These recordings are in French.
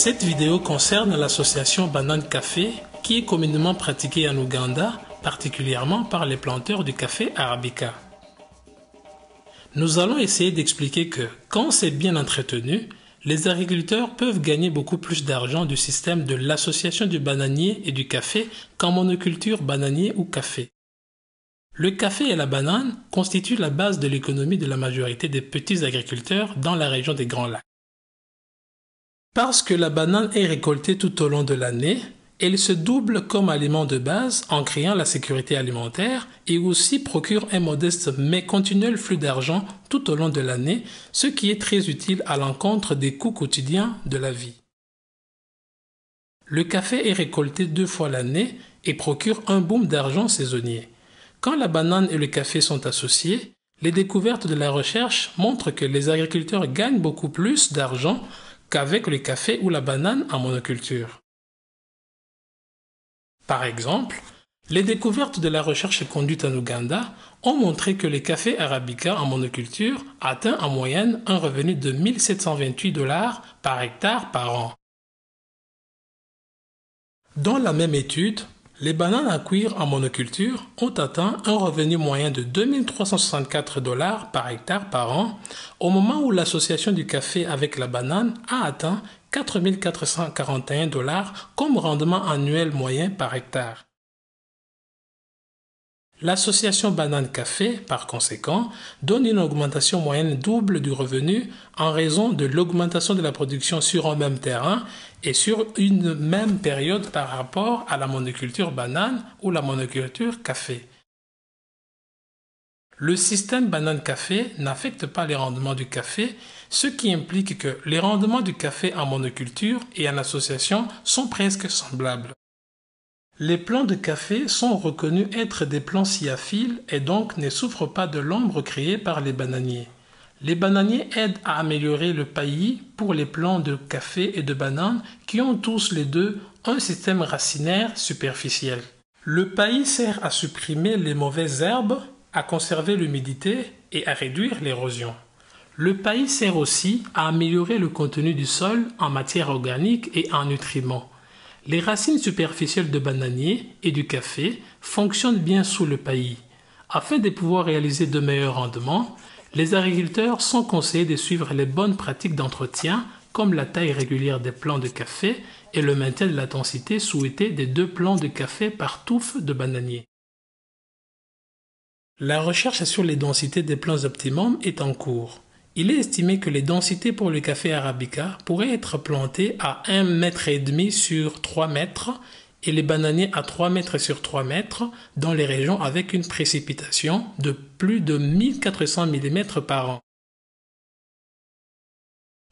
Cette vidéo concerne l'association banane café qui est communément pratiquée en Ouganda, particulièrement par les planteurs du café arabica. Nous allons essayer d'expliquer que, quand c'est bien entretenu, les agriculteurs peuvent gagner beaucoup plus d'argent du système de l'association du bananier et du café qu'en monoculture bananier ou café. Le café et la banane constituent la base de l'économie de la majorité des petits agriculteurs dans la région des Grands Lacs. Parce que la banane est récoltée tout au long de l'année, elle se double comme aliment de base en créant la sécurité alimentaire et aussi procure un modeste mais continuel flux d'argent tout au long de l'année, ce qui est très utile à l'encontre des coûts quotidiens de la vie. Le café est récolté 2 fois l'année et procure un boom d'argent saisonnier. Quand la banane et le café sont associés, les découvertes de la recherche montrent que les agriculteurs gagnent beaucoup plus d'argent qu'avec le café ou la banane en monoculture. Par exemple, les découvertes de la recherche conduite en Ouganda ont montré que le café arabica en monoculture atteint en moyenne un revenu de 1 728 $ par hectare par an. Dans la même étude, les bananes à cuire en monoculture ont atteint un revenu moyen de 2 364 $ par hectare par an, au moment où l'association du café avec la banane a atteint 4 441 $ comme rendement annuel moyen par hectare. L'association banane-café, par conséquent, donne une augmentation moyenne double du revenu en raison de l'augmentation de la production sur un même terrain et sur une même période par rapport à la monoculture banane ou la monoculture café. Le système banane-café n'affecte pas les rendements du café, ce qui implique que les rendements du café en monoculture et en association sont presque semblables. Les plants de café sont reconnus être des plants sciaphiles et donc ne souffrent pas de l'ombre créée par les bananiers. Les bananiers aident à améliorer le paillis pour les plants de café et de banane qui ont tous les deux un système racinaire superficiel. Le paillis sert à supprimer les mauvaises herbes, à conserver l'humidité et à réduire l'érosion. Le paillis sert aussi à améliorer le contenu du sol en matière organique et en nutriments. Les racines superficielles de bananier et du café fonctionnent bien sous le paillis. Afin de pouvoir réaliser de meilleurs rendements, les agriculteurs sont conseillés de suivre les bonnes pratiques d'entretien comme la taille régulière des plants de café et le maintien de la densité souhaitée des 2 plants de café par touffe de bananier. La recherche sur les densités des plants optimum est en cours. Il est estimé que les densités pour le café arabica pourraient être plantées à 1,5 m sur 3 m et les bananiers à 3 m sur 3 m dans les régions avec une précipitation de plus de 1400 mm par an.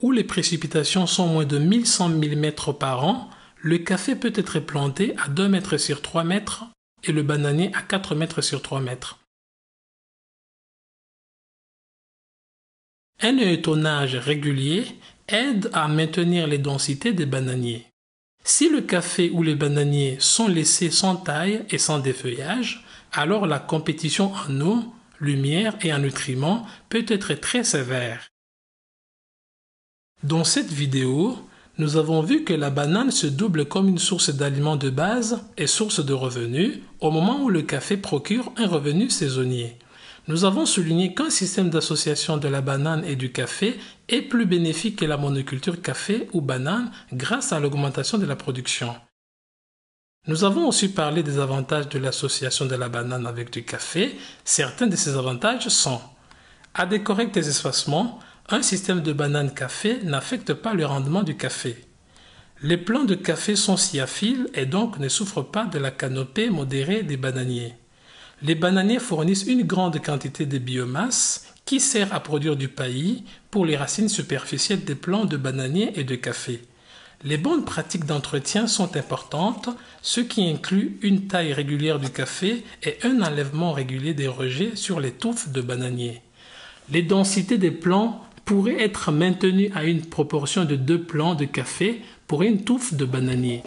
Où les précipitations sont moins de 1100 mm par an, le café peut être planté à 2 m sur 3 m et le bananier à 4 m sur 3 m. Un œillotonnage régulier aide à maintenir les densités des bananiers. Si le café ou les bananiers sont laissés sans taille et sans défeuillage, alors la compétition en eau, lumière et en nutriments peut être très sévère. Dans cette vidéo, nous avons vu que la banane se double comme une source d'aliments de base et source de revenus au moment où le café procure un revenu saisonnier. Nous avons souligné qu'un système d'association de la banane et du café est plus bénéfique que la monoculture café ou banane grâce à l'augmentation de la production. Nous avons aussi parlé des avantages de l'association de la banane avec du café. Certains de ces avantages sont: à des corrects espacements, un système de banane-café n'affecte pas le rendement du café. Les plants de café sont sciaphiles et donc ne souffrent pas de la canopée modérée des bananiers. Les bananiers fournissent une grande quantité de biomasse qui sert à produire du paillis pour les racines superficielles des plants de bananier et de café. Les bonnes pratiques d'entretien sont importantes, ce qui inclut une taille régulière du café et un enlèvement régulier des rejets sur les touffes de bananier. Les densités des plants pourraient être maintenues à une proportion de 2 plants de café pour une touffe de bananier.